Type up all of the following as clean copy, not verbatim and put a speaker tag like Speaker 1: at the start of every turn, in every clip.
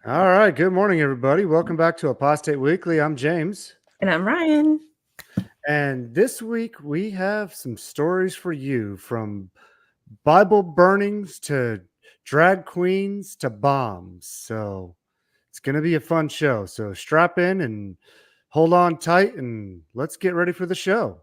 Speaker 1: All right. Good morning, everybody. Welcome back to Apostate Weekly. I'm James.
Speaker 2: And I'm Ryan.
Speaker 1: And this week we have some stories for you, from Bible burnings to drag queens to bombs. So it's going to be a fun show. So strap in and hold on tight, and let's get ready for the show.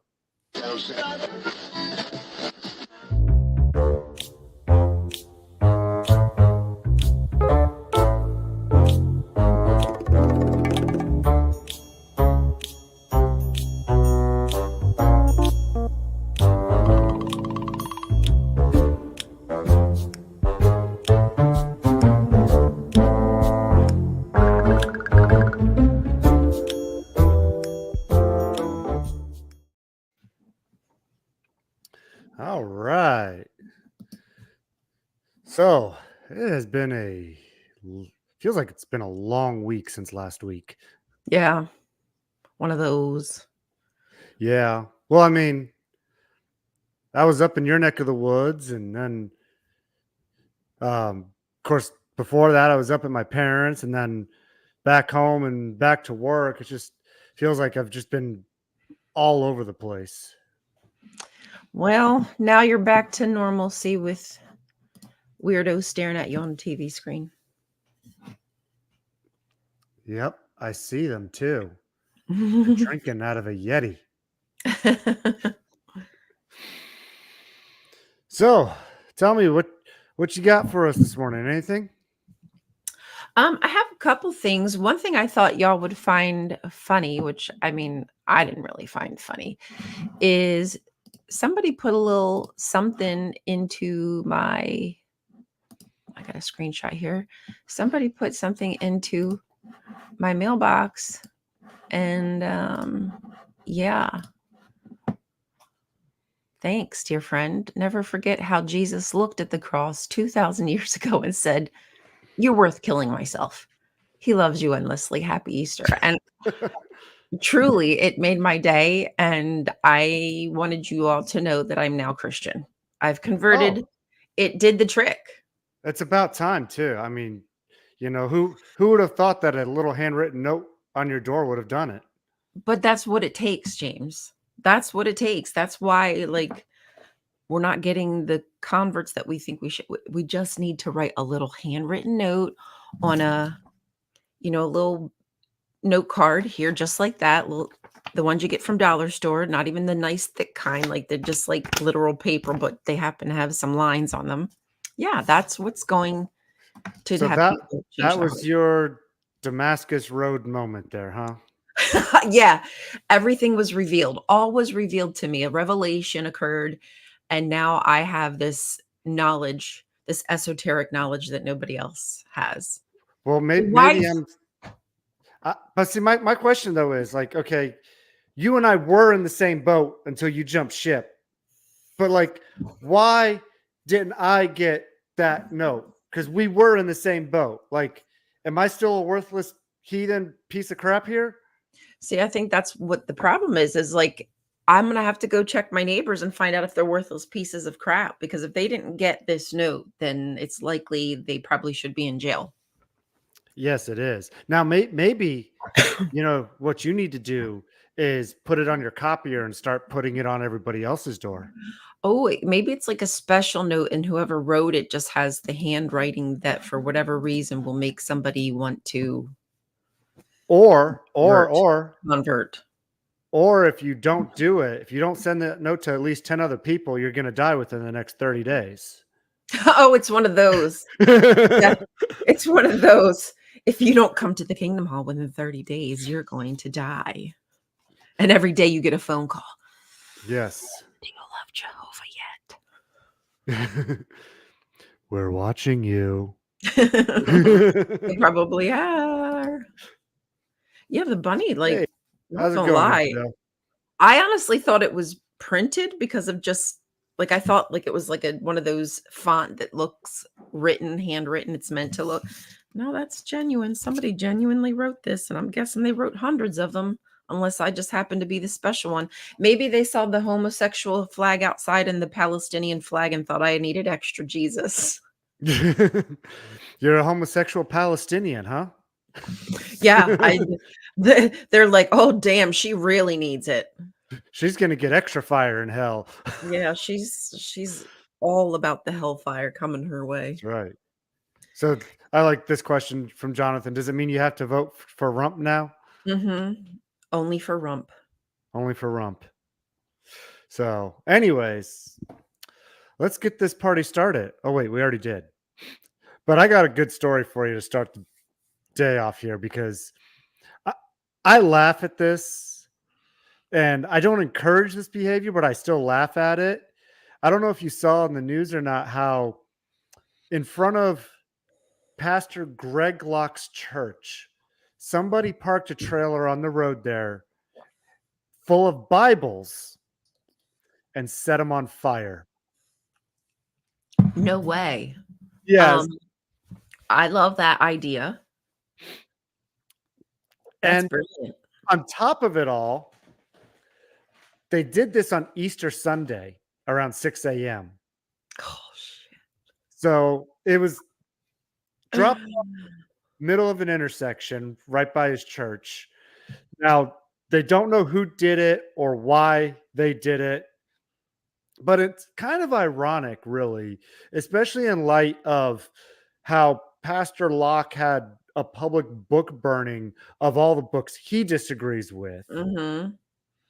Speaker 1: All right. So it has been feels like it's been a long week since last week.
Speaker 2: Yeah, one of those.
Speaker 1: Yeah. Well, I mean, I was up in your neck of the woods, and then, of course, before that, I was up at my parents, and then back home and back to work. It just feels like I've just been all over the place.
Speaker 2: Well, now you're back to normalcy with weirdos staring at you on the TV screen.
Speaker 1: Yep, I see them too. They're drinking out of a Yeti. So, tell me what you got for us this morning. Anything?
Speaker 2: I have a couple things. One thing I thought y'all would find funny, which I mean, I didn't really find funny, is somebody put a little something into my. I got a screenshot here. Somebody put something into my mailbox, and yeah. Thanks, dear friend. Never forget how Jesus looked at the cross 2,000 years ago and said, "You're worth killing myself. He loves you endlessly. Happy Easter." And truly, it made my day. And I wanted you all to know that I'm now Christian. I've converted.
Speaker 1: Oh,
Speaker 2: It did the trick.
Speaker 1: it's about time too. I mean, who would have thought that a little handwritten note on your door would have done it?
Speaker 2: But that's what it takes, James. That's what it takes. That's why, like, we're not getting the converts that we think we should. We just need to write a little handwritten note on a little note card here, just like that. The ones you get from dollar store, not even the nice thick kind, like they're just like literal paper, but they happen to have some lines on them. Yeah, that's what's going to
Speaker 1: So
Speaker 2: have
Speaker 1: that
Speaker 2: people change
Speaker 1: that
Speaker 2: their
Speaker 1: was your Damascus Road moment there, huh?
Speaker 2: heart. Yeah, everything was revealed. All was revealed to me. A revelation occurred, and now I have this knowledge, this esoteric knowledge that nobody else has.
Speaker 1: Well,
Speaker 2: Why?
Speaker 1: maybe but see, my question though is like, okay, you and I were in the same boat until you jumped ship. But like, why didn't I get that note? Because we were in the same boat. Like, am I still a worthless heathen piece of crap here?
Speaker 2: See, I think that's what the problem is like, I'm going to have to go check my neighbors and find out if they're worthless pieces of crap, because if they didn't get this note, then it's likely they probably should be in jail.
Speaker 1: Yes, it is. Now, maybe, what you need to do is put it on your copier and start putting it on everybody else's door.
Speaker 2: Oh, maybe it's like a special note, and whoever wrote it just has the handwriting that for whatever reason will make somebody want to
Speaker 1: Or, or,
Speaker 2: convert.
Speaker 1: or,
Speaker 2: Convert.
Speaker 1: or if you don't do it, if you don't send that note to at least 10 other people, you're going to die within the next 30 days.
Speaker 2: Oh, it's one of those. Yeah, it's one of those. If you don't come to the Kingdom Hall within 30 days, you're going to die. And every day you get a phone call.
Speaker 1: Yes.
Speaker 2: Do you love Jehovah yet?
Speaker 1: We're watching you.
Speaker 2: They probably are. Yeah, the bunny,
Speaker 1: Hey,
Speaker 2: like, not
Speaker 1: how's it
Speaker 2: gonna
Speaker 1: going,
Speaker 2: lie.
Speaker 1: Michelle?
Speaker 2: I honestly thought it was printed because of just like, I thought like it was like one of those font that looks written, handwritten. It's meant to look. No, that's genuine. Somebody genuinely wrote this, and I'm guessing they wrote hundreds of them, unless I just happened to be the special one. Maybe they saw the homosexual flag outside and the Palestinian flag and thought I needed extra Jesus.
Speaker 1: You're a homosexual Palestinian, huh?
Speaker 2: Yeah, they're like, "Oh, damn, she really needs it."
Speaker 1: She's gonna get extra fire in hell.
Speaker 2: Yeah, she's all about the hellfire coming her way.
Speaker 1: That's right. So I like this question from Jonathan. Does it mean you have to vote for Rump now?
Speaker 2: Mhm. Only for rump.
Speaker 1: Only for Rump. So, anyways, let's get this party started. Oh, wait, we already did. But I got a good story for you to start the day off here because I, I laugh at this and I don't encourage this behavior, but I still laugh at it. I don't know if you saw in the news or not how in front of Pastor Greg Locke's church, somebody parked a trailer on the road there full of Bibles and set them on fire.
Speaker 2: No way.
Speaker 1: Yes.
Speaker 2: Um, I love that idea. That's
Speaker 1: And
Speaker 2: brilliant.
Speaker 1: on top of it all, they did this on Easter Sunday around 6 a.m.
Speaker 2: Oh, shit.
Speaker 1: So it was dropped middle of an intersection right by his church. Now, they don't know who did it or why they did it, but it's kind of ironic, really, especially in light of how Pastor Locke had a public book burning of all the books he disagrees with.
Speaker 2: Mhm.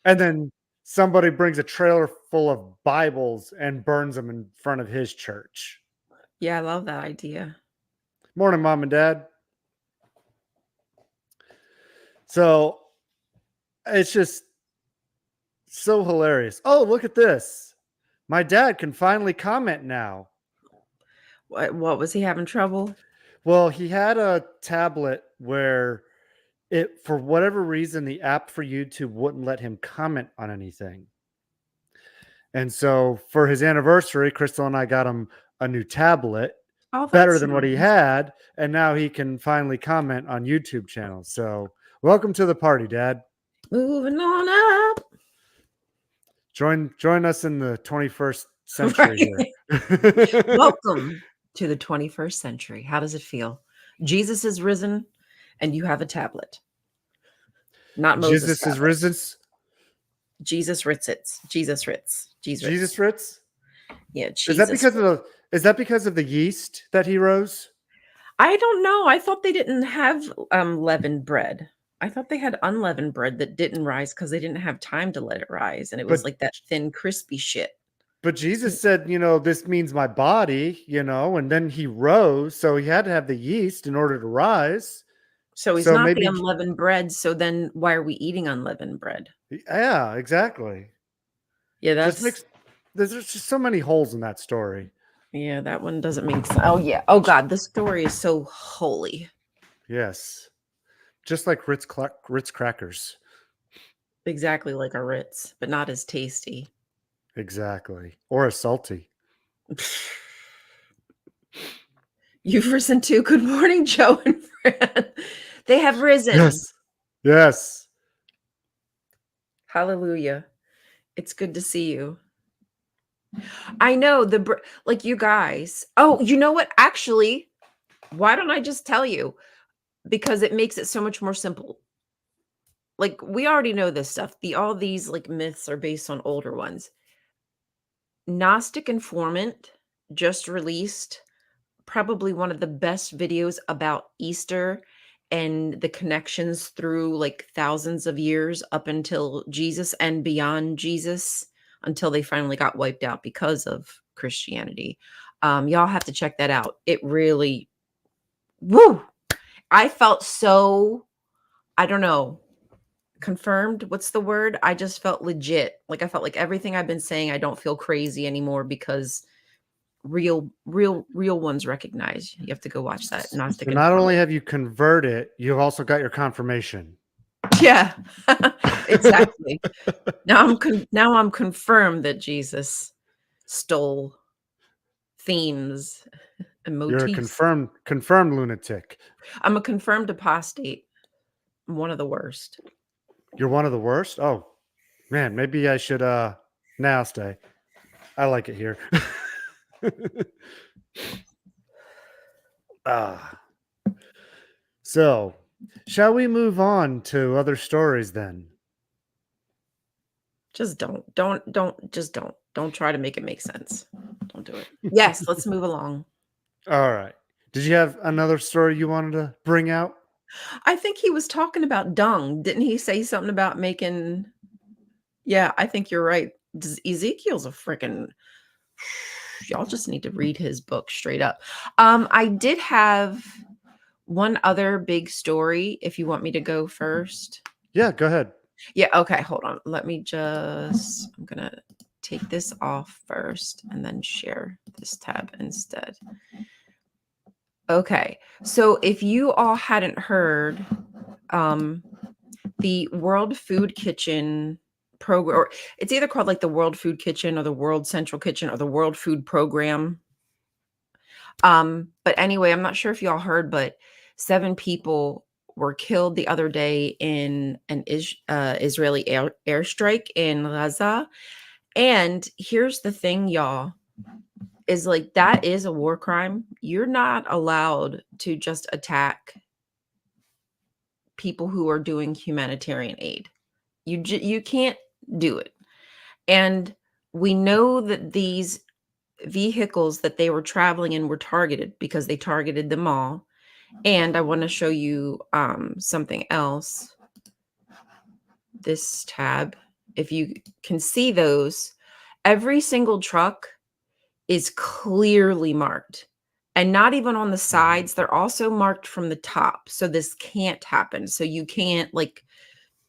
Speaker 1: And then somebody brings a trailer full of Bibles and burns them in front of his church.
Speaker 2: Yeah, I love that idea.
Speaker 1: Morning, Mom and Dad. So it's just so hilarious. Oh, look at this. My dad can finally comment now.
Speaker 2: What was he having trouble?
Speaker 1: Well, he had a tablet where it, for whatever reason, the app for YouTube wouldn't let him comment on anything. And so for his anniversary, Crystal and I got him a new tablet,
Speaker 2: Oh,
Speaker 1: better
Speaker 2: that's
Speaker 1: than what he
Speaker 2: nice.
Speaker 1: had. And now he can finally comment on YouTube channels. So welcome to the party, Dad.
Speaker 2: Moving on up.
Speaker 1: Join us in the 21st century
Speaker 2: Right.
Speaker 1: here.
Speaker 2: Welcome to the 21st century. How does it feel? Jesus is risen and you have a tablet. Not Moses
Speaker 1: Jesus is
Speaker 2: tablet.
Speaker 1: risen.
Speaker 2: Jesus Ritzits. Jesus Ritz.
Speaker 1: Jesus
Speaker 2: Jesus.
Speaker 1: Ritz.
Speaker 2: Yeah,
Speaker 1: Is that
Speaker 2: Jesus.
Speaker 1: because of the is that because of the yeast that he rose?
Speaker 2: I don't know. I thought they didn't have leavened bread. I thought they had unleavened bread that didn't rise because they didn't have time to let it rise. And it was
Speaker 1: But
Speaker 2: like that thin, crispy shit.
Speaker 1: Jesus said, this means my body, and then he rose, so he had to have the yeast in order to rise.
Speaker 2: So he's
Speaker 1: So
Speaker 2: not the
Speaker 1: maybe
Speaker 2: unleavened bread. So then why are we eating unleavened bread?
Speaker 1: yeah, exactly.
Speaker 2: Yeah,
Speaker 1: Just makes there's just so many holes in that story.
Speaker 2: that one doesn't make sense. Oh yeah. Oh God, this story is so holy.
Speaker 1: Yes. Just like Ritz crackers.
Speaker 2: Exactly like a Ritz, but not as tasty.
Speaker 1: Exactly. Or a salty.
Speaker 2: You've risen too. Good morning, Joe and Fran. They have risen.
Speaker 1: Yes. Yes.
Speaker 2: Hallelujah. It's good to see you. I know like you guys. Oh, you know what? Actually, why don't I just tell you? Because it makes it so much more simple. Like we already know this stuff. All these like myths are based on older ones. Gnostic Informant just released probably one of the best videos about Easter and the connections through like thousands of years up until Jesus and beyond Jesus until they finally got wiped out because of Christianity. Y'all have to check that out. It really, woo! I felt so, I don't know, confirmed. What's the word? I just felt legit. Like I felt like everything I've been saying, I don't feel crazy anymore because real ones recognize. You have to go watch that Gnostic
Speaker 1: So not only
Speaker 2: Informant.
Speaker 1: have you converted, you've also got your confirmation.
Speaker 2: Yeah, exactly. Now I'm confirmed that Jesus stole themes and
Speaker 1: You're a
Speaker 2: motifs.
Speaker 1: confirmed lunatic.
Speaker 2: I'm a confirmed apostate. I'm one of the worst.
Speaker 1: You're one of the worst? Oh, man, maybe I should now stay. I like it here. Ah. So, shall we move on to other stories then?
Speaker 2: Just don't try to make it make sense. Don't do it. Yes, let's move along.
Speaker 1: All right. Did you have another story you wanted to bring out?
Speaker 2: I think he was talking about dung. Didn't he say something about making Yeah, I think you're right. Ezekiel's a freaking y'all just need to read his book straight up. I did have one other big story if you want me to go first.
Speaker 1: Yeah, go ahead.
Speaker 2: Yeah, okay, hold on. I'm gonna take this off first and then share this tab instead. Okay, so if you all hadn't heard, the World Food Kitchen program, or it's either called like the World Food Kitchen or the World Central Kitchen or the World Food Program. But anyway, I'm not sure if y'all heard, but 7 people were killed the other day in an Israeli airstrike in Gaza. And here's the thing, y'all, is like that is a war crime. You're not allowed to just attack people who are doing humanitarian aid. You can't do it. And we know that these vehicles that they were traveling in were targeted because they targeted them all. And I want to show you something else. This tab, if you can see those, every single truck is clearly marked. And not even on the sides, they're also marked from the top. So this can't happen. So you can't like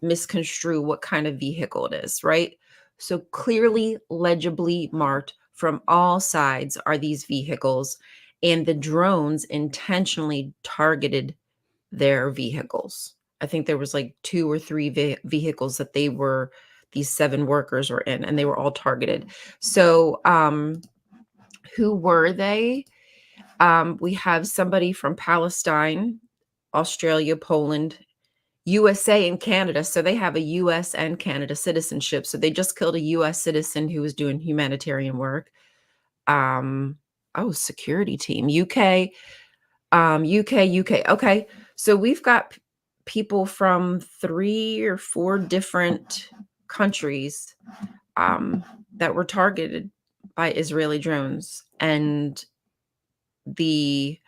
Speaker 2: misconstrue what kind of vehicle it is, right? So clearly, legibly marked from all sides are these vehicles, and the drones intentionally targeted their vehicles. I think there was like 2 or 3 vehicles that these 7 workers were in, and they were all targeted. So, who were they? We have somebody from Palestine, Australia, Poland, USA, and Canada. So they have a US and Canada citizenship. So they just killed a US citizen who was doing humanitarian work. Security team, UK, UK. Okay. So we've got people from 3 or 4 different countries that were targeted by Israeli drones. And the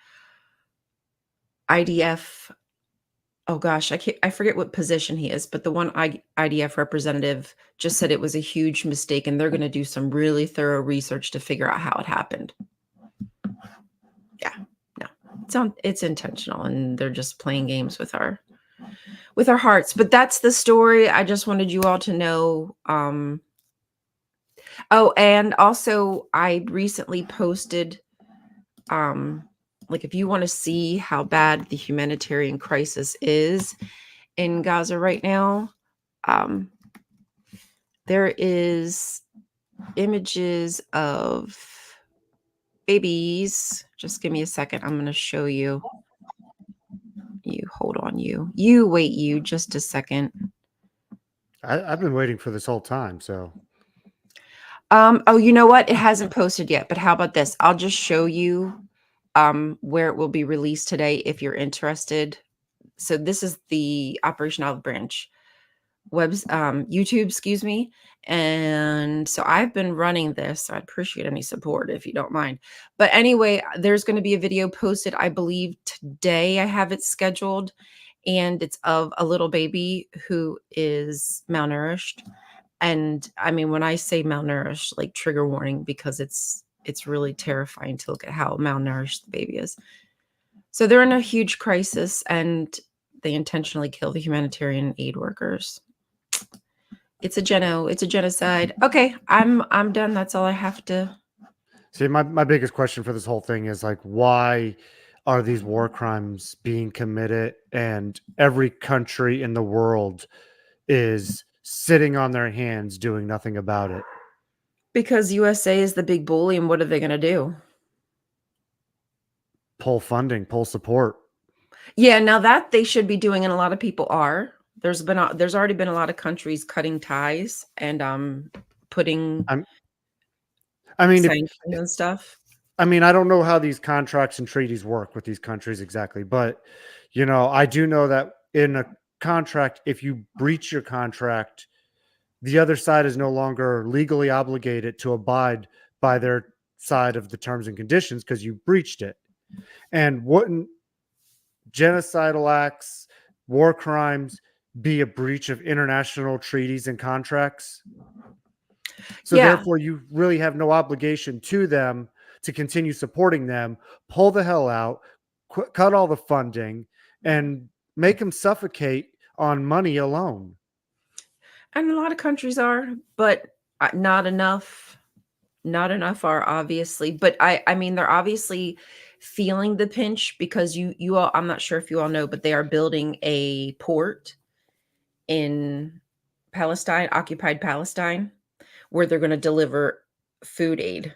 Speaker 2: IDF, oh gosh, I forget what position he is, but the one IDF representative just said it was a huge mistake and they're going to do some really thorough research to figure out how it happened. Yeah, no, it's intentional and they're just playing games with our hearts. But that's the story. I just wanted you all to know. Oh, and also I recently posted, like if you want to see how bad the humanitarian crisis is in Gaza right now, there is images of babies. Just give me a second. I'm going to show you. You hold on. You wait. You just a second.
Speaker 1: I've been waiting for this whole time. So,
Speaker 2: Oh, you know what? It hasn't posted yet. But how about this? I'll just show you where it will be released today if you're interested. So this is the Operation Olive Branch YouTube, excuse me. And so I've been running this. So I'd appreciate any support if you don't mind. But anyway, there's going to be a video posted, I believe today. I have it scheduled, and it's of a little baby who is malnourished. And I mean, when I say malnourished, like trigger warning, because it's really terrifying to look at how malnourished the baby is. So they're in a huge crisis, and they intentionally kill the humanitarian aid workers. It's a genocide. Okay, I'm done. That's all I have to.
Speaker 1: see, my biggest question for this whole thing is like, why are these war crimes being committed? And every country in the world is sitting on their hands doing nothing about it.
Speaker 2: Because USA is the big bully, and what are they going to do?
Speaker 1: Pull funding, pull support.
Speaker 2: Yeah, now that they should be doing, and a lot of people are. There's already been a lot of countries cutting ties and putting
Speaker 1: I mean,
Speaker 2: sanctions and stuff.
Speaker 1: I mean, I don't know how these contracts and treaties work with these countries exactly, but I do know that in a contract, if you breach your contract, the other side is no longer legally obligated to abide by their side of the terms and conditions because you breached it. And wouldn't genocidal acts, war crimes be a breach of international treaties and contracts? So
Speaker 2: Yeah.
Speaker 1: therefore, you really have no obligation to them to continue supporting them. Pull the hell out, cut all the funding, and make them suffocate on money alone.
Speaker 2: And a lot of countries are, but not enough. Not enough are obviously, but I mean, they're obviously feeling the pinch because you all, I'm not sure if you all know, but they are building a port in Palestine, occupied Palestine, where they're going to deliver food aid.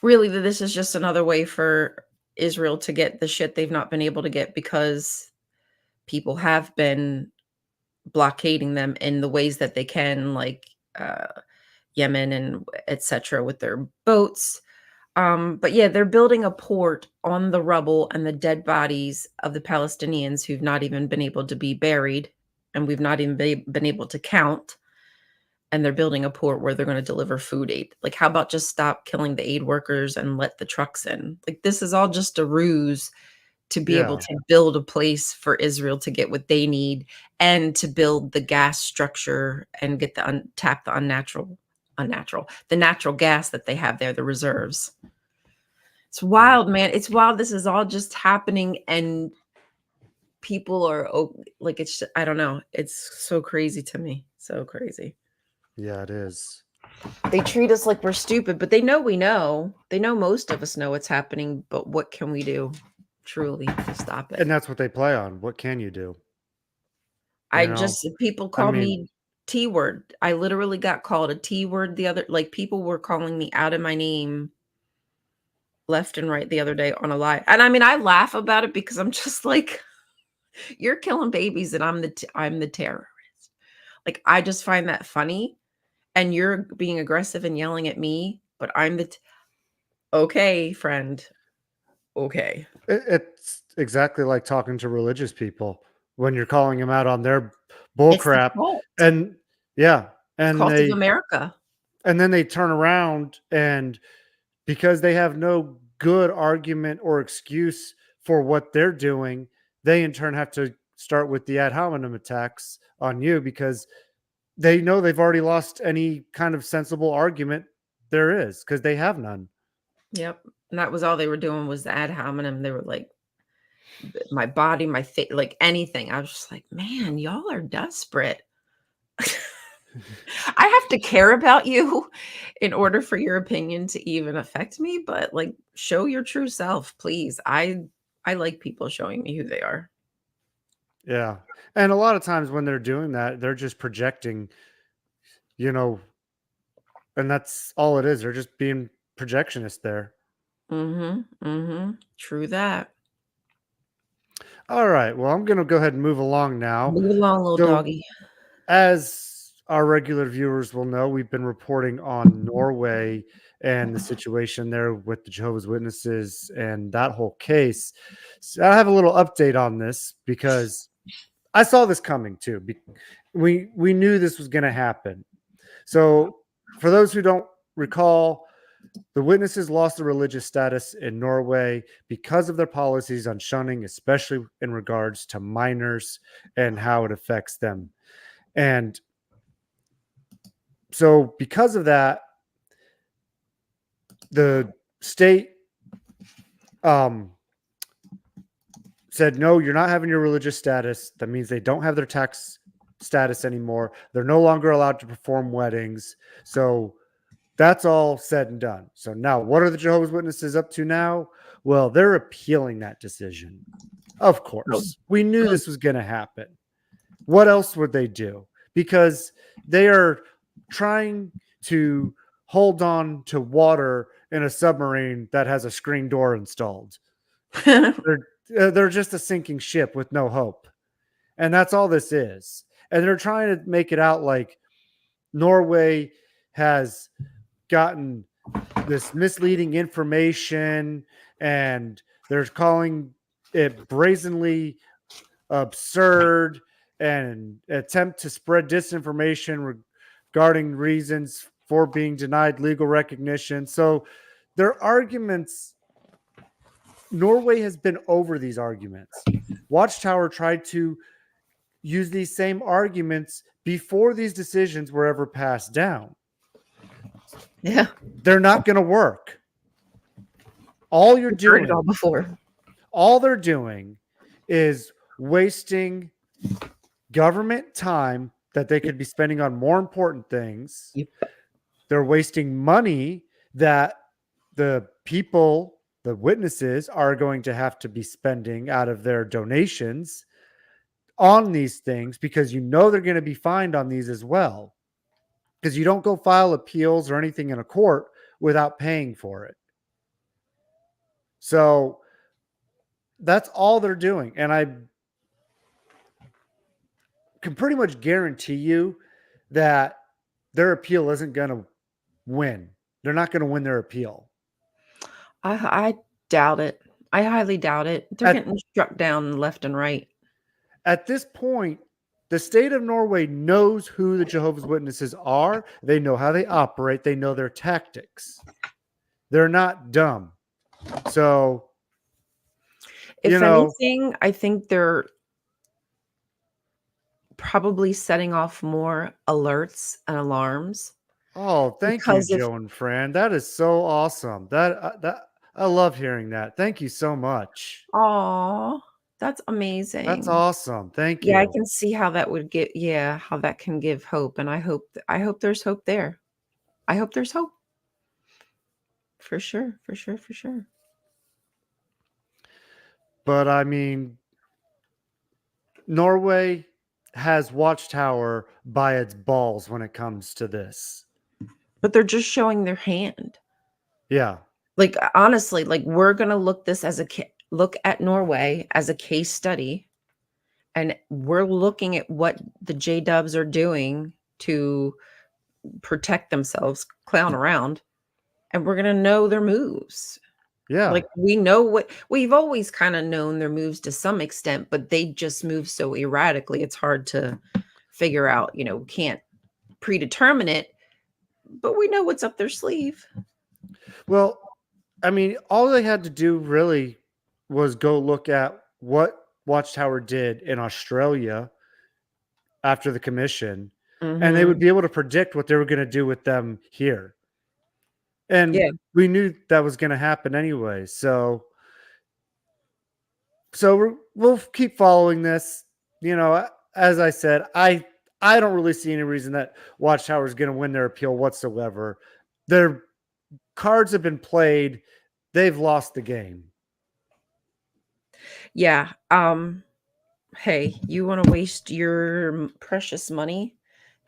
Speaker 2: Really, this is just another way for Israel to get the shit they've not been able to get because people have been blockading them in the ways that they can, like Yemen and etc. with their boats. But yeah, they're building a port on the rubble and the dead bodies of the Palestinians who've not even been able to be buried, and we've not even been able to count. And they're building a port where they're going to deliver food aid. Like, how about just stop killing the aid workers and let the trucks in? Like, this is all just a ruse to be able
Speaker 1: Yeah.
Speaker 2: to build a place for Israel to get what they need and to build the gas structure and get the tap the the natural gas that they have there, the reserves. It's wild, man. It's wild. This is all just happening and people are like, it's, I don't know. It's so crazy to me. So crazy.
Speaker 1: Yeah, it is.
Speaker 2: They treat us like we're stupid, but they know we know. They know most of us know what's happening, but what can we do truly to stop it?
Speaker 1: And that's what they play on. What can you do?
Speaker 2: I just people
Speaker 1: I
Speaker 2: call
Speaker 1: mean,
Speaker 2: me T word. I literally got called a T word the other, like, people were calling me out of my name left and right the other day on a lie. And I mean, I laugh about it because I'm just like, you're killing babies and I'm the terrorist. Like, I just find that funny, and you're being aggressive and yelling at me, but I'm the okay, friend. Okay.
Speaker 1: it's exactly like talking to religious people when you're calling them out on their
Speaker 2: It's the
Speaker 1: bullcrap.
Speaker 2: cult.
Speaker 1: And yeah,
Speaker 2: It's
Speaker 1: and
Speaker 2: cult of
Speaker 1: they
Speaker 2: America.
Speaker 1: and then they turn around, and because they have no good argument or excuse for what they're doing, they in turn have to start with the ad hominem attacks on you because they know they've already lost any kind of sensible argument there is because they have none.
Speaker 2: Yep. And that was all they were doing was the ad hominem. They were like, my body, my face, like anything. I was just like, man, y'all are desperate. I have to care about you in order for your opinion to even affect me, but like, show your true self, please. I like people showing me who they are.
Speaker 1: Yeah. And a lot of times when they're doing that, they're just projecting, you know, and that's all it is. They're just being projectionist there.
Speaker 2: Mhm. Mhm. True that.
Speaker 1: All right. Well, I'm going to go ahead and move along now.
Speaker 2: Move along, little
Speaker 1: So,
Speaker 2: doggy.
Speaker 1: as our regular viewers will know, we've been reporting on Norway and the situation there with the Jehovah's Witnesses and that whole case. So I have a little update on this because I saw this coming too. We knew this was going to happen. So, for those who don't recall, the witnesses lost their religious status in Norway because of their policies on shunning, especially in regards to minors and how it affects them. And so, because of that, the state um, said, no, you're not having your religious status. That means they don't have their tax status anymore. They're no longer allowed to perform weddings. So, that's all said and done. So now, what are the Jehovah's Witnesses up to now? Well, they're appealing that decision. Of
Speaker 2: Oh,
Speaker 1: course, we knew
Speaker 2: good.
Speaker 1: this was going to happen. What else would they do? Because they are trying to hold on to water in a submarine that has a screen door installed. They're just a sinking ship with no hope. And that's all this is. And they're trying to make it out like Norway has gotten this misleading information, and they're calling it brazenly absurd and attempt to spread disinformation regarding reasons for being denied legal recognition. So their arguments, Norway has been over these arguments. Watchtower tried to use these same arguments before these decisions were ever passed down.
Speaker 2: Yeah.
Speaker 1: They're not going to work. All you're
Speaker 2: We've heard it
Speaker 1: doing,
Speaker 2: all before.
Speaker 1: all they're doing is wasting government time that they could be spending on more important things.
Speaker 2: Yep.
Speaker 1: They're wasting money that the people, the witnesses, are going to have to be spending out of their donations on these things, because you know they're going to be fined on these as well. Because you don't go file appeals or anything in a court without paying for it. So that's all they're doing. And I can pretty much guarantee you that their appeal isn't going to win. They're not going to win their appeal.
Speaker 2: I doubt it. I highly doubt it. They're
Speaker 1: At-
Speaker 2: getting struck down left and right.
Speaker 1: At this point, the state of Norway knows who the Jehovah's Witnesses are. They know how they operate. They know their tactics. They're not dumb. So,
Speaker 2: If
Speaker 1: know,
Speaker 2: anything, I think they're probably setting off more alerts and alarms.
Speaker 1: oh, thank you,
Speaker 2: Because if
Speaker 1: Joe and Fran. That is so awesome. That I love hearing that. Thank you so much.
Speaker 2: aw, that's
Speaker 1: That's
Speaker 2: amazing.
Speaker 1: awesome. Thank
Speaker 2: Yeah, I
Speaker 1: you.
Speaker 2: can see how that would get how that can give hope, and I hope there's hope there. I hope there's hope. For sure, for sure, for sure.
Speaker 1: But I mean, Norway has Watchtower by its balls when it comes to this.
Speaker 2: But they're just showing their hand.
Speaker 1: Yeah.
Speaker 2: Like, honestly, like, we're gonna look this as look at Norway as a case study, and we're looking at what the J-dubs are doing to protect themselves, clown around, and we're gonna know their moves.
Speaker 1: Yeah.
Speaker 2: Like, we know what we've always kinda known their moves to some extent, but they just move so erratically, it's hard to figure out, can't predetermine it, but we know what's up their sleeve.
Speaker 1: Well, I mean, all they had to do really was go look at what Watchtower did in Australia after the commission, and they would
Speaker 2: Mhm.
Speaker 1: be able to predict what they were going to do with them here. And
Speaker 2: Yeah.
Speaker 1: we knew that was going to happen anyway. So we'll keep following this. As I said, I don't really see any reason that Watchtower is going to win their appeal whatsoever. Their cards have been played. They've lost the game.
Speaker 2: Yeah, hey, you wanna waste your precious money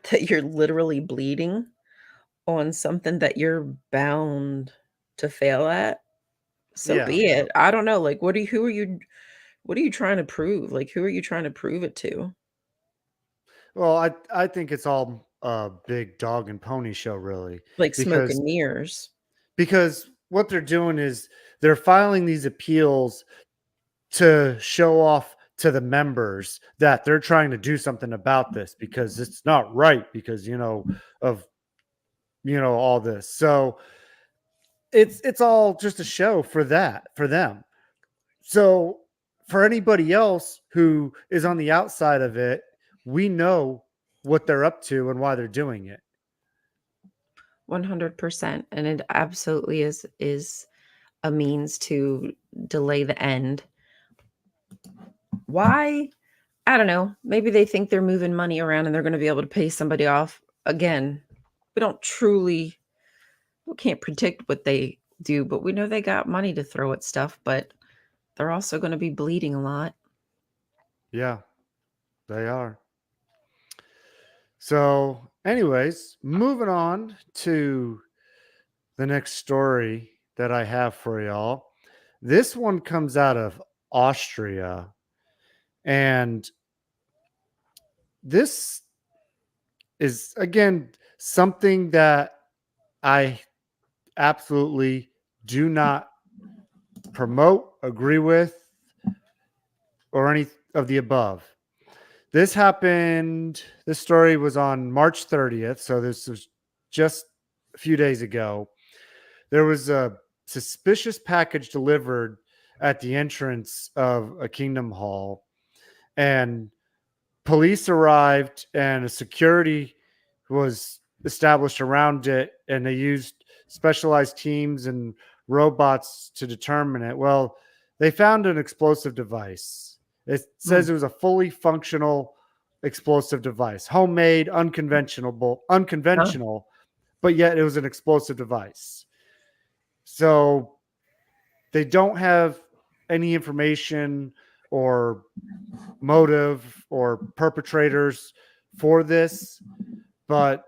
Speaker 2: that you're literally bleeding on something that you're bound to fail at? So
Speaker 1: Yeah.
Speaker 2: be it. I don't know, like, what are you trying to prove? Like, who are you trying to prove it to?
Speaker 1: Well, I think it's all a big dog and pony show, really,
Speaker 2: Like smoke
Speaker 1: because
Speaker 2: and mirrors.
Speaker 1: what they're doing is they're filing these appeals to show off to the members that they're trying to do something about this, because it's not right, because of all this. So it's all just a show for them. So for anybody else who is on the outside of it, we know what they're up to and why they're doing it.
Speaker 2: 100%, and it absolutely is a means to delay the end. Why? I don't know. Maybe they think they're moving money around and they're gonna be able to pay somebody off. Again, we can't predict what they do, but we know they got money to throw at stuff, but they're also gonna be bleeding a lot.
Speaker 1: Yeah, they are. So, anyways, moving on to the next story that I have for y'all. This one comes out of Austria. And this is, again, something that I absolutely do not promote, agree with, or any of the above. This happened, this story was on March 30th. So this was just a few days ago. There was a suspicious package delivered at the entrance of a Kingdom Hall, and police arrived and a security was established around it, and they used specialized teams and robots to determine it. Well, they found an explosive device. It says it was a fully functional explosive device, homemade,
Speaker 2: Huh?
Speaker 1: unconventional, but yet it was an explosive device. So they don't have any information or motive or perpetrators for this, but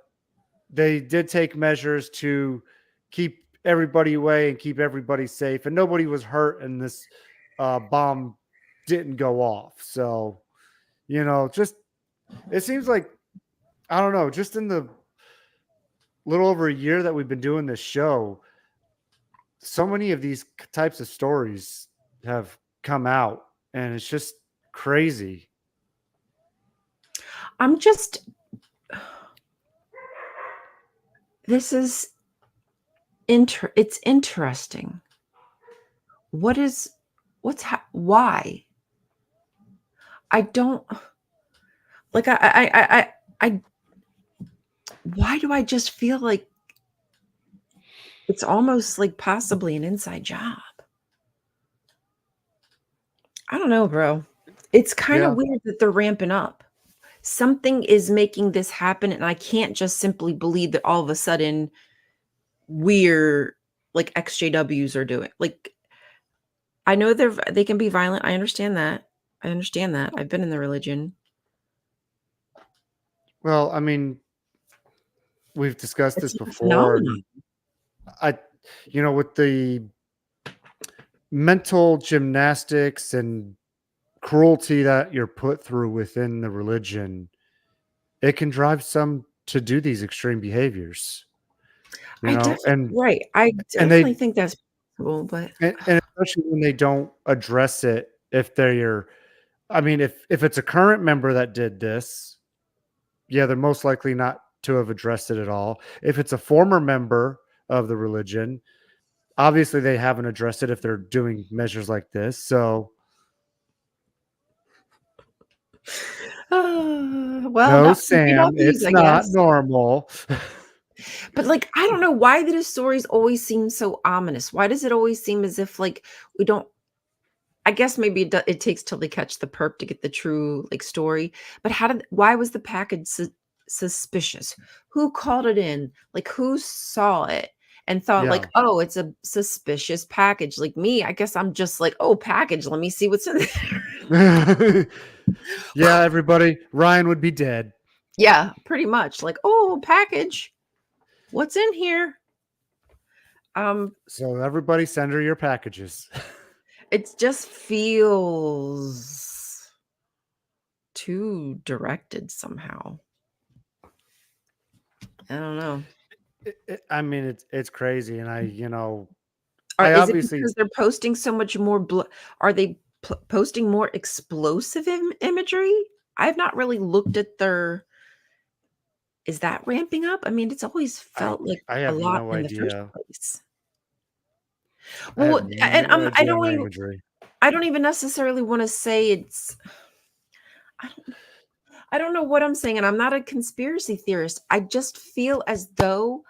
Speaker 1: they did take measures to keep everybody away and keep everybody safe, and nobody was hurt, and this bomb didn't go off. So, just it seems like, I don't know, just in the little over a year that we've been doing this show, so many of these types of stories have come out, and it's just crazy.
Speaker 2: I'm just, this is it's interesting. Why? I don't like, I why do I just feel like it's almost like possibly an inside job? I don't know, bro. It's kind of
Speaker 1: Yeah.
Speaker 2: weird that they're ramping up. Something is making this happen, and I can't just simply believe that all of a sudden we're like XJWs are doing. Like, I know they can be violent. I understand that. I've been in the religion.
Speaker 1: Well, I mean, we've discussed
Speaker 2: It's
Speaker 1: this
Speaker 2: like a
Speaker 1: before, and
Speaker 2: phenomenon.
Speaker 1: I, with the mental gymnastics and cruelty that you're put through within the religion, it can drive some to do these extreme behaviors,
Speaker 2: I definitely
Speaker 1: and
Speaker 2: right. I
Speaker 1: and
Speaker 2: definitely
Speaker 1: they
Speaker 2: think that's possible, but
Speaker 1: and especially when they don't address it. If they're, I mean, if it's a current member that did this, yeah, they're most likely not to have addressed it at all. If it's a former member of the religion, obviously they haven't addressed it if they're doing measures like this. So
Speaker 2: well,
Speaker 1: no,
Speaker 2: not for
Speaker 1: Sam,
Speaker 2: PWs,
Speaker 1: it's
Speaker 2: I
Speaker 1: not
Speaker 2: guess.
Speaker 1: normal.
Speaker 2: But like, I don't know why do the stories always seem so ominous? Why does it always seem as if like we don't? I guess maybe it takes till they catch the perp to get the true like story. But why was the package suspicious? Who called it in? Like, who saw it and thought
Speaker 1: Yeah.
Speaker 2: like, oh, it's a suspicious package? Like me, I guess I'm just like, oh, package. Let me see what's in there.
Speaker 1: Yeah, everybody, Ryan would be dead.
Speaker 2: Yeah, pretty much. Like, oh, package. What's in here?
Speaker 1: So everybody send her your packages.
Speaker 2: It just feels too directed somehow. I don't know.
Speaker 1: I mean, it's crazy, and
Speaker 2: Or
Speaker 1: I
Speaker 2: is it
Speaker 1: obviously,
Speaker 2: because they're posting so much more are they posting more explosive imagery? I've not really looked at their is that ramping up? I mean, it's always
Speaker 1: I
Speaker 2: felt like
Speaker 1: I
Speaker 2: a
Speaker 1: have
Speaker 2: lot
Speaker 1: no
Speaker 2: in the first
Speaker 1: idea.
Speaker 2: place.
Speaker 1: I have
Speaker 2: Well, and
Speaker 1: no
Speaker 2: I
Speaker 1: idea on their imagery.
Speaker 2: don't even necessarily want to say it's I don't I don't know what I'm saying, and I'm not a conspiracy theorist. I just feel as though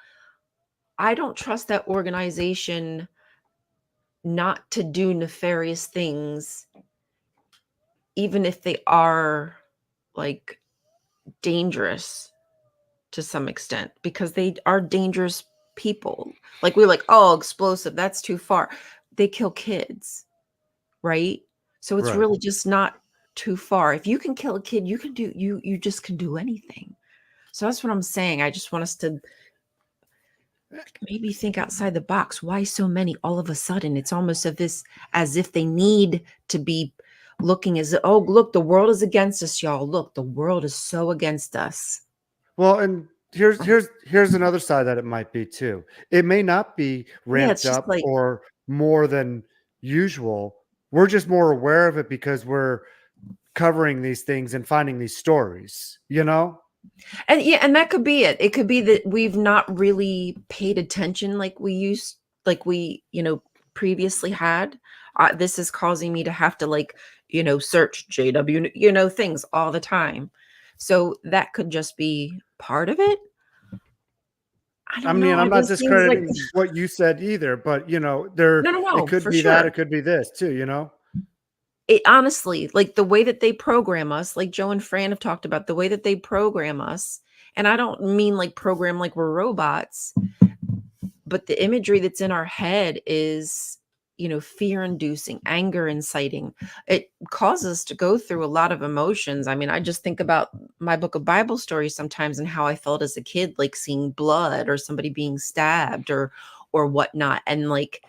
Speaker 2: I don't trust that organization not to do nefarious things, even if they are like dangerous to some extent, because they are dangerous people. Like we're like, oh, explosive, that's too far. They kill kids, right? So it's
Speaker 1: Right.
Speaker 2: really just not too far. If you can kill a kid, you just can do anything. So that's what I'm saying. I just want us to maybe think outside the box. Why so many all of a sudden? It's almost as if they need to be looking as oh look, the world is against us, y'all. Look, the world is so against us.
Speaker 1: Well, and here's another side that it might be too. It may not be
Speaker 2: Yeah, it's
Speaker 1: ramped
Speaker 2: just
Speaker 1: up
Speaker 2: like,
Speaker 1: or more than usual. We're just more aware of it because we're covering these things and finding these stories, you know?
Speaker 2: and yeah, and that could be it. It could be that we've not really paid attention like we, previously had. This is causing me to have to like, search JW, things all the time. So that could just be part of it. I
Speaker 1: I
Speaker 2: don't
Speaker 1: mean,
Speaker 2: know.
Speaker 1: I'm
Speaker 2: It
Speaker 1: not
Speaker 2: just seems like
Speaker 1: discrediting what you said either, but there
Speaker 2: no, no,
Speaker 1: it
Speaker 2: no,
Speaker 1: could
Speaker 2: for
Speaker 1: be that,
Speaker 2: sure.
Speaker 1: it could be this too, you know?
Speaker 2: It honestly, like the way that they program us, like Joe and Fran have talked about, the way that they program us, and I don't mean like program like we're robots, but the imagery that's in our head is, fear inducing, anger inciting. It causes us to go through a lot of emotions. I mean, I just think about my book of Bible stories sometimes and how I felt as a kid, like seeing blood or somebody being stabbed or whatnot, and like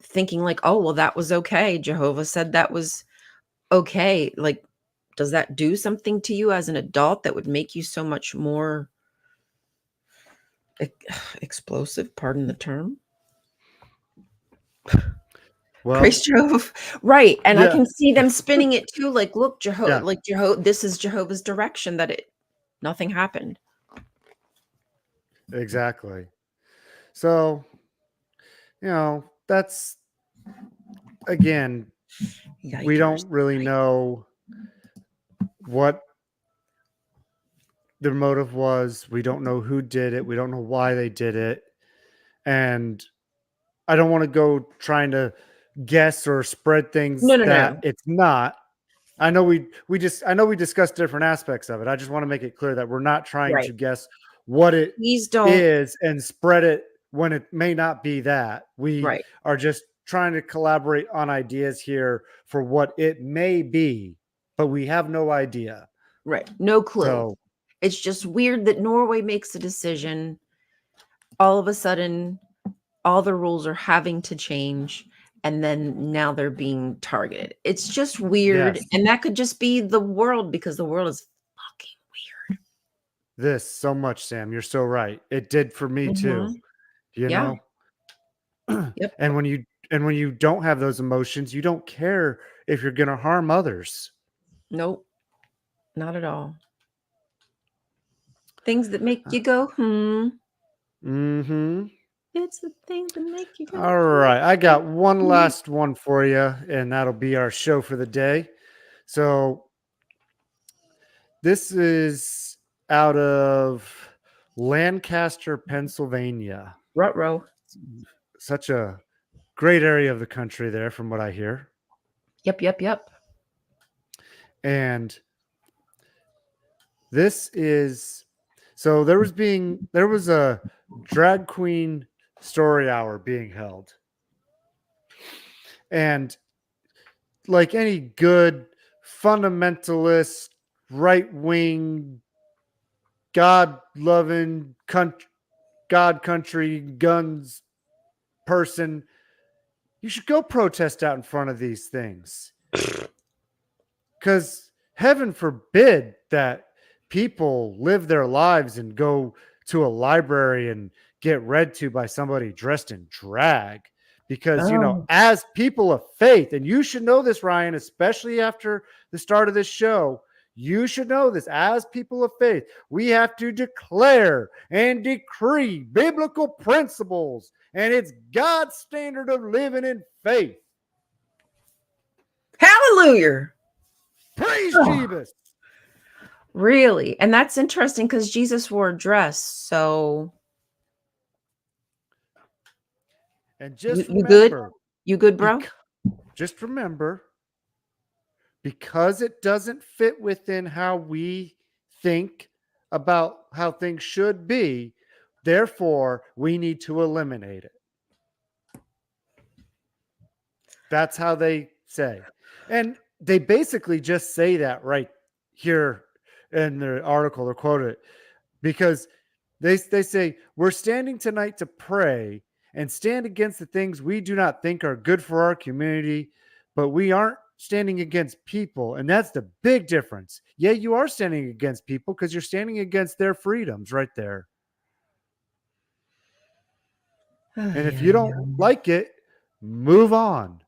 Speaker 2: thinking like, oh well, that was okay. Jehovah said that was okay. Like, does that do something to you as an adult that would make you so much more explosive? Pardon the term. Praise
Speaker 1: Well,
Speaker 2: Jehovah. Right. And I
Speaker 1: yeah,
Speaker 2: can see them spinning it too. Like, look,
Speaker 1: yeah,
Speaker 2: This is Jehovah's direction that nothing happened.
Speaker 1: exactly. So, that's again, we
Speaker 2: Yikers.
Speaker 1: don't really know what their motive was. We don't know who did it. We don't know why they did it. And I don't want to go trying to guess or spread
Speaker 2: No,
Speaker 1: things
Speaker 2: no,
Speaker 1: that
Speaker 2: no.
Speaker 1: it's not. I know we discussed different aspects of it. I just want to make it clear that we're not trying
Speaker 2: Right.
Speaker 1: to guess what it
Speaker 2: Please don't.
Speaker 1: is and spread it when it may not be that. We
Speaker 2: Right.
Speaker 1: are just trying to collaborate on ideas here for what it may be, but we have no idea.
Speaker 2: Right. No clue.
Speaker 1: So,
Speaker 2: It's just weird that Norway makes a decision. All of a sudden, all the rules are having to change, and then now they're being targeted. It's just weird,
Speaker 1: yes,
Speaker 2: and that could just be the world because the world is fucking
Speaker 1: this so much, Sam. You're so right. It did for me
Speaker 2: weird.
Speaker 1: too, you
Speaker 2: Yeah.
Speaker 1: know?
Speaker 2: Yep.
Speaker 1: and when you don't have those emotions, you don't care if you're going to harm others.
Speaker 2: Nope. Not at all. Things that make
Speaker 1: Uh,
Speaker 2: you go, hmm.
Speaker 1: mhm.
Speaker 2: It's the things that make you go,
Speaker 1: All right, I got one
Speaker 2: hmm.
Speaker 1: last one for you, and that'll be our show for the day. So this is out of Lancaster, Pennsylvania.
Speaker 2: Ruh-roh.
Speaker 1: Such a great area of the country there, from what I hear.
Speaker 2: Yep, yep, yep.
Speaker 1: And this is so there was a drag queen story hour being held. And like any good fundamentalist, right wing, God loving, God, country, guns person, you should go protest out in front of these things. Because heaven forbid that people live their lives and go to a library and get read to by somebody dressed in drag. Because,
Speaker 2: Oh,
Speaker 1: as people of faith, and you should know this, Ryan, especially after the start of this show, you should know this. As people of faith, we have to declare and decree biblical principles, and it's God's standard of living in faith.
Speaker 2: hallelujah.
Speaker 1: Praise
Speaker 2: Oh,
Speaker 1: Jeebus.
Speaker 2: really? And that's interesting because Jesus wore a dress. So
Speaker 1: And
Speaker 2: you
Speaker 1: just
Speaker 2: you good?
Speaker 1: remember,
Speaker 2: You good, bro?
Speaker 1: bec- just remember, because it doesn't fit within how we think about how things should be, therefore, we need to eliminate it. That's how they say. And they basically just say that right here in the article. They're quoted because they say, we're standing tonight to pray and stand against the things we do not think are good for our community, but we aren't standing against people. And that's the big difference. Yeah, you are standing against people because you're standing against their freedoms right there. And
Speaker 2: Ay,
Speaker 1: if you
Speaker 2: ay,
Speaker 1: don't
Speaker 2: ay.
Speaker 1: like it, move on.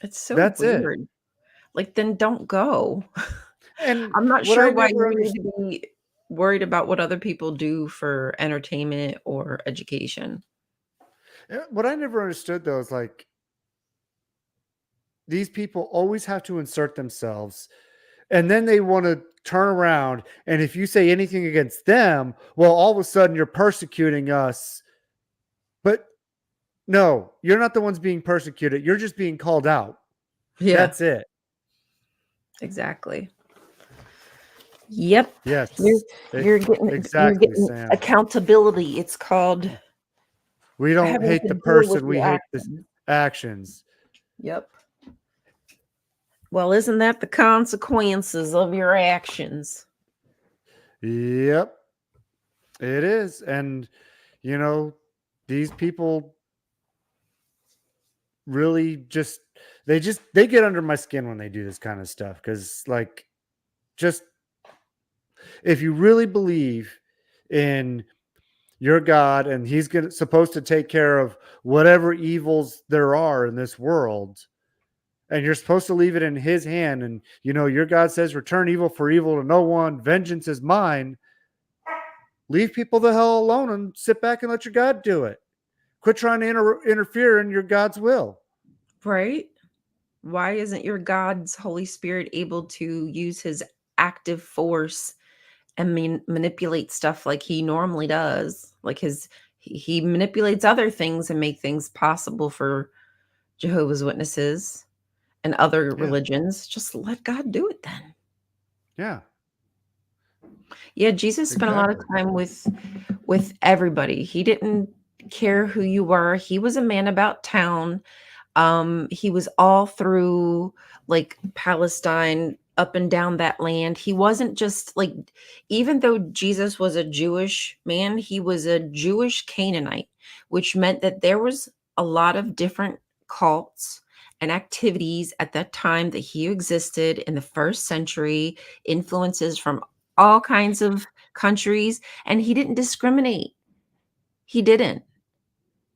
Speaker 2: It's so
Speaker 1: That's it.
Speaker 2: weird. Like, then don't go.
Speaker 1: And
Speaker 2: I'm not
Speaker 1: what
Speaker 2: sure
Speaker 1: I
Speaker 2: why
Speaker 1: never
Speaker 2: you need
Speaker 1: understood,
Speaker 2: to be worried about what other people do for entertainment or education.
Speaker 1: what I never understood though is like these people always have to insert themselves, and then they want to turn around, and if you say anything against them, well, all of a sudden you're persecuting us. But no, you're not the ones being persecuted. You're just being called out.
Speaker 2: Yeah,
Speaker 1: That's it.
Speaker 2: exactly. Yep. You're
Speaker 1: Yes,
Speaker 2: you're
Speaker 1: exactly,
Speaker 2: getting
Speaker 1: Sam.
Speaker 2: accountability. It's called
Speaker 1: We don't
Speaker 2: having
Speaker 1: hate
Speaker 2: to
Speaker 1: the
Speaker 2: deal with
Speaker 1: person,
Speaker 2: your
Speaker 1: we hate the
Speaker 2: actions.
Speaker 1: actions.
Speaker 2: Yep. Well, isn't that the consequences of your actions?
Speaker 1: Yep, it is. And, you know, these people really they get under my skin when they do this kind of stuff because, like, just if you really believe in your God and he's supposed to take care of whatever evils there are in this world, and you're supposed to leave it in his hand, and your God says return evil for evil to no one, vengeance is mine. Leave people the hell alone and sit back and let your God do it. Quit trying to interfere in your God's will.
Speaker 2: Right? Why isn't your God's Holy Spirit able to use his active force and manipulate stuff like he normally does? Like he manipulates other things and make things possible for Jehovah's Witnesses and other
Speaker 1: Yeah,
Speaker 2: religions. Just let God do it then.
Speaker 1: yeah,
Speaker 2: Yeah, Jesus spent a lot of
Speaker 1: exactly.
Speaker 2: time with everybody. He didn't care who you were. He was a man about town. He was all through like Palestine, up and down that land. He wasn't just like, even though Jesus was a Jewish man, he was a Jewish Canaanite, which meant that there was a lot of different cults and activities at that time that he existed in the first century, influences from all kinds of countries, and he didn't discriminate. He didn't.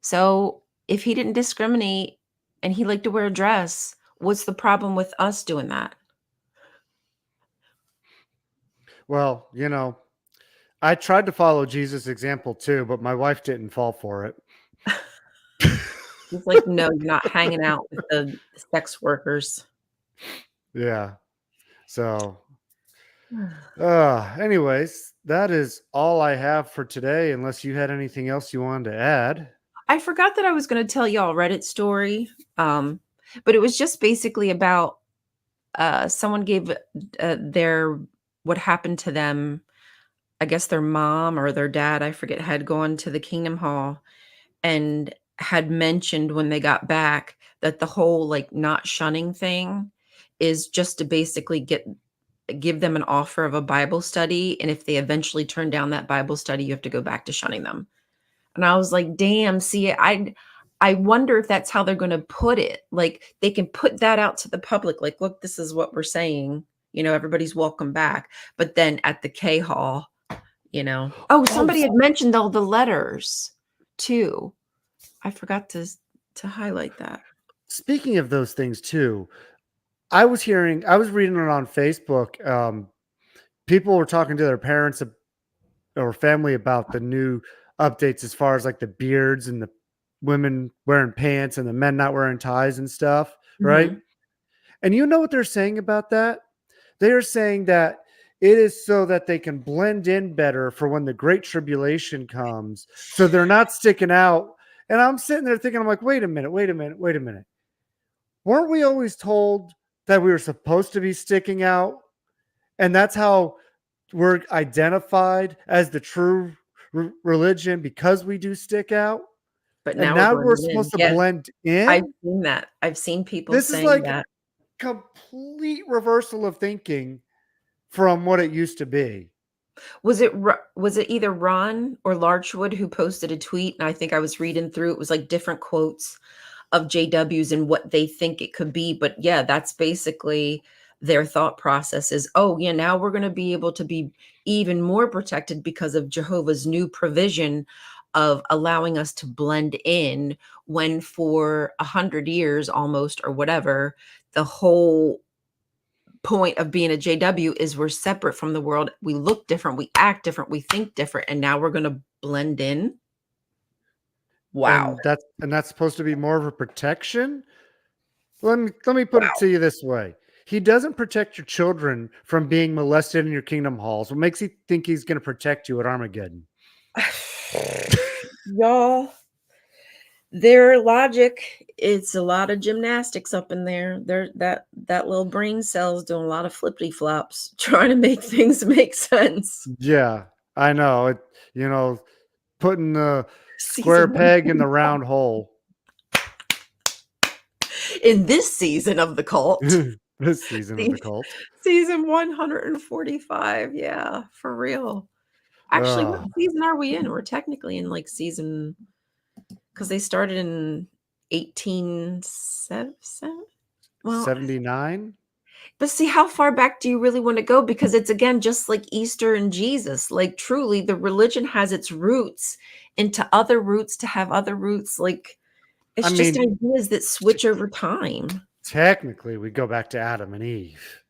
Speaker 2: So if he didn't discriminate and he liked to wear a dress, what's the problem with us doing that?
Speaker 1: Well, I tried to follow Jesus' example too, but my wife didn't fall for it.
Speaker 2: He's like, no, you're not hanging out with the sex workers.
Speaker 1: Yeah. So, anyways, that is all I have for today, unless you had anything else you wanted to add.
Speaker 2: I forgot that I was going to tell y'all a Reddit story, but it was just basically about someone gave their what happened to them. I guess their mom or their dad, I forget, had gone to the Kingdom Hall and had mentioned when they got back that the whole like not shunning thing is just to basically give them an offer of a Bible study, and if they eventually turn down that Bible study, you have to go back to shunning them. And I was like, "Damn, see, I wonder if that's how they're going to put it. Like they can put that out to the public like, look, this is what we're saying. Everybody's welcome back. But then at the K Hall, Oh,
Speaker 1: Oh,
Speaker 2: somebody had mentioned all the letters too. I forgot to highlight that.
Speaker 1: speaking of those things too, I was reading it on Facebook. People were talking to their parents or family about the new updates as far as like the beards and the women wearing pants and the men not wearing ties and stuff, right?
Speaker 2: Mhm.
Speaker 1: And you know what they're saying about that? They are saying that it is so that they can blend in better for when the great tribulation comes. So they're not sticking out. And I'm sitting there thinking, I'm like, wait a minute, wait a minute, wait a minute. Weren't we always told that we were supposed to be sticking out? And that's how we're identified as the true religion, because we do stick out.
Speaker 2: But
Speaker 1: And
Speaker 2: now we're
Speaker 1: now we're
Speaker 2: blending
Speaker 1: supposed
Speaker 2: in.
Speaker 1: to
Speaker 2: Yeah,
Speaker 1: blend
Speaker 2: I've
Speaker 1: in.
Speaker 2: seen that. I've seen people
Speaker 1: This is
Speaker 2: saying
Speaker 1: like
Speaker 2: that.
Speaker 1: complete reversal of thinking from what it used to be.
Speaker 2: Was it either Ron or Larchwood who posted a tweet, and I think I was reading through, it was like different quotes of JWs and what they think it could be, but yeah, that's basically their thought process is, "Oh, yeah, now we're gonna be able to be even more protected because of Jehovah's new provision of allowing us to blend in when for 100 years almost or whatever, the whole point of being a JW is we're separate from the world. We look different, we act different, we think different, and now we're going to blend in. Wow.
Speaker 1: And that's supposed to be more of a protection. Let me put
Speaker 2: Wow.
Speaker 1: it to you this way. He doesn't protect your children from being molested in your kingdom halls. What makes you think he's going to protect you at Armageddon?
Speaker 2: Y'all, their logic, it's a lot of gymnastics up in there. That little brain cell's doing a lot of flippity flops trying to make things make sense.
Speaker 1: Yeah, I know. Putting the square
Speaker 2: Season
Speaker 1: peg in the round hole.
Speaker 2: in this season of the cult.
Speaker 1: This season of the cult.
Speaker 2: Season 145. Yeah, for real. Actually, what season are we in? We're technically in like season, because they started in
Speaker 1: 79.
Speaker 2: But see, how far back do you really want to go? Because it's, again, just like Easter and Jesus. Like, truly, the religion has its roots into other roots to have other roots. Like, it's just ideas that switch over time.
Speaker 1: Technically, we go back to Adam and Eve.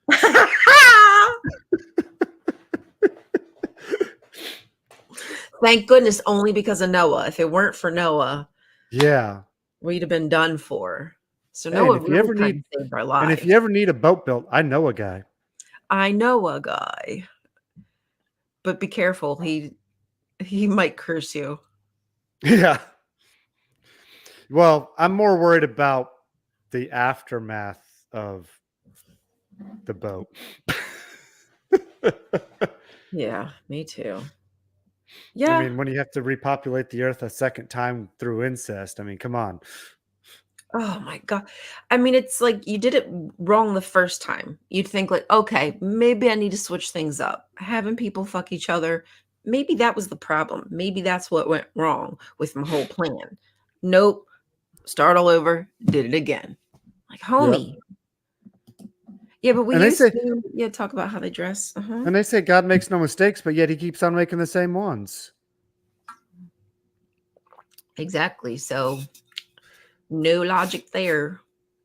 Speaker 2: Thank goodness, only because of Noah. If it weren't for Noah,
Speaker 1: yeah,
Speaker 2: we'd have been done for. So
Speaker 1: hey,
Speaker 2: Noah really kind of saved our lives.
Speaker 1: And if you ever need a boat built, I know a guy.
Speaker 2: I know a guy. But be careful. He might curse you.
Speaker 1: Yeah. Well, I'm more worried about the aftermath of the boat.
Speaker 2: Yeah, me too. Yeah.
Speaker 1: I mean, when you have to repopulate the earth a second time through incest, I mean, come on.
Speaker 2: Oh my God. I mean, it's like you did it wrong the first time. You'd think like, okay, maybe I need to switch things up. Having people fuck each other, maybe that was the problem. Maybe that's what went wrong with my whole plan. Nope. Start all over. Did it again. Like, homie. Yep. Yeah, but we used to talk about how they dress.
Speaker 1: And they say God makes no mistakes, but yet he keeps on making the same ones.
Speaker 2: Exactly. So no logic there.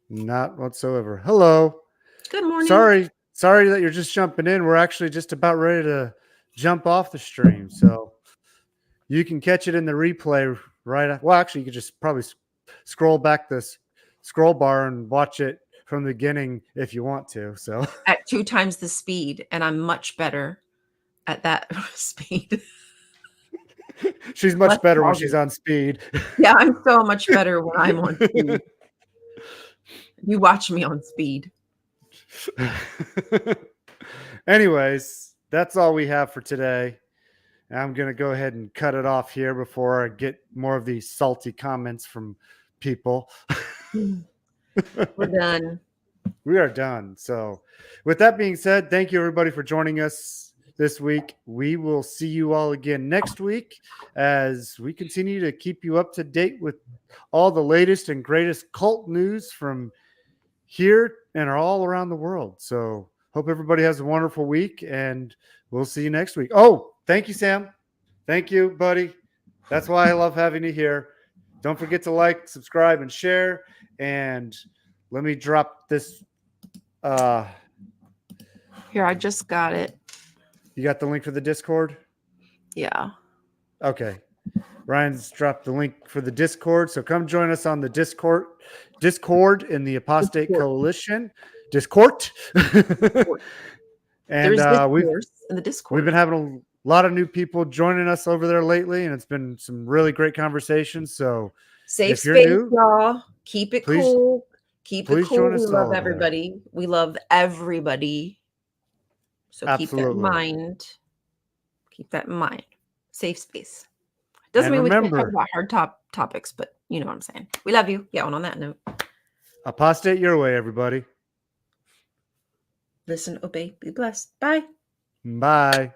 Speaker 1: Not whatsoever. Hello.
Speaker 2: Good morning.
Speaker 1: Sorry that you're just jumping in. We're actually just about ready to jump off the stream. So you can catch it in the replay right. Well, actually, you could just probably scroll back this scroll bar and watch it from the beginning if you want to. So
Speaker 2: at 2 times the speed, and I'm much better at that speed.
Speaker 1: She's much better when she's on speed.
Speaker 2: Yeah, I'm so much better when I'm on speed. You watch me on speed.
Speaker 1: Anyways, that's all we have for today. I'm going to go ahead and cut it off here before I get more of these salty comments from people.
Speaker 2: We're done.
Speaker 1: We are done. So with that being said, thank you everybody for joining us this week. We will see you all again next week as we continue to keep you up to date with all the latest and greatest cult news from here and all around the world. So hope everybody has a wonderful week and we'll see you next week. Oh, thank you, Sam. Thank you, buddy. That's why I love having you here. Don't forget to like, subscribe, and share. And let me drop this.
Speaker 2: Here, I just got it.
Speaker 1: You got the link for the Discord?
Speaker 2: Yeah.
Speaker 1: Okay. Ryan's dropped the link for the Discord. So come join us on the Discord in the Apostate Coalition. Discord. And we've been having a lot of new people joining us over there lately, and it's been some really great conversations. So
Speaker 2: safe space, y'all. Keep it cool. Keep it cool. We love everybody. We love everybody. So keep that in mind. Keep that in mind. Safe space. Doesn't mean we can't talk about hard topics, but you know what I'm saying. We love you. Yeah, and on that note.
Speaker 1: Apostate your way, everybody.
Speaker 2: Listen, obey, be blessed. Bye.
Speaker 1: Bye.